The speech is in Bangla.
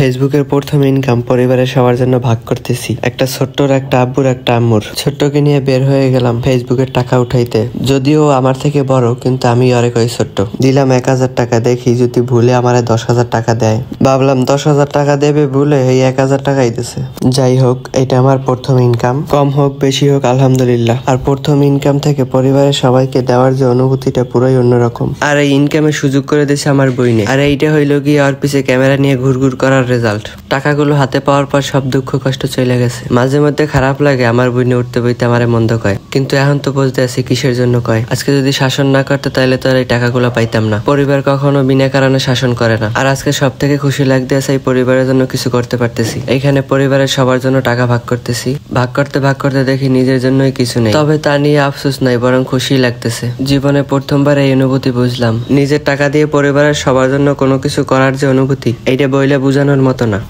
ফেসবুকের প্রথম ইনকাম পরিবারের সবার জন্য ভাগ করতেছি। একটা ছোট্টর, একটা আব্বুর, একটা আম্মুর। ছোট্টকে নিয়ে বের হয়ে গেলাম ফেসবুকের টাকা উঠাইতে। যদিও আমার থেকে বড়, কিন্তু আমি অনেক ওই ছোট্ট। দিলাম 1000 টাকা, দেখি যদি ভুলে আমারে 10,000 টাকা দেয়। ভাবলাম 10,000 টাকা দেবে, ভুলে এই 1000 টাকাই দিছে। যাই হোক, এটা আমার প্রথম ইনকাম। কম হোক বেশি হোক আলহামদুলিল্লাহ। আর প্রথম ইনকাম থেকে পরিবারের সবাইকে দেওয়ার যে অনুভূতিটা পুরোই অন্যরকম। আর এই ইনকামের সুযোগ করে দিয়েছে আমার বইনে। আর এইটা হইলো গিয়ে আর পিছে ক্যামেরা নিয়ে ঘুরঘুর করার রেজাল্ট। টাকাগুলো হাতে পাওয়ার পর সব দুঃখ কষ্ট চলে গেছে। মাঝে মধ্যে খারাপ লাগে আমার বইনে উঠতে বইতে আমারে মন্দ কয়, কিন্তু এখন তো বুঝতে আছি কিসের জন্য কয়। আজকে যদি শাসন না করতো তাহলে তো আর এই টাকাগুলো পাইতাম না। পরিবার কখনো বিনা কারণে শাসন করে না। আর আজকে সব থেকে খুশি লাগতে আছে এই পরিবারের জন্য কিছু করতে পারতেছি। এইখানে পরিবারের সবার জন্য টাকা ভাগ করতেছি। ভাগ করতে দেখি নিজের জন্যই কিছু নেই। তবে তা নিয়ে আফসোস নাই, বরং খুশি লাগতেছে। জীবনে প্রথমবার এই অনুভূতি বুঝলাম। নিজের টাকা দিয়ে পরিবারের সবার জন্য কোনো কিছু করার যে অনুভূতি, এইটা বইলে বোঝানোর মতো না।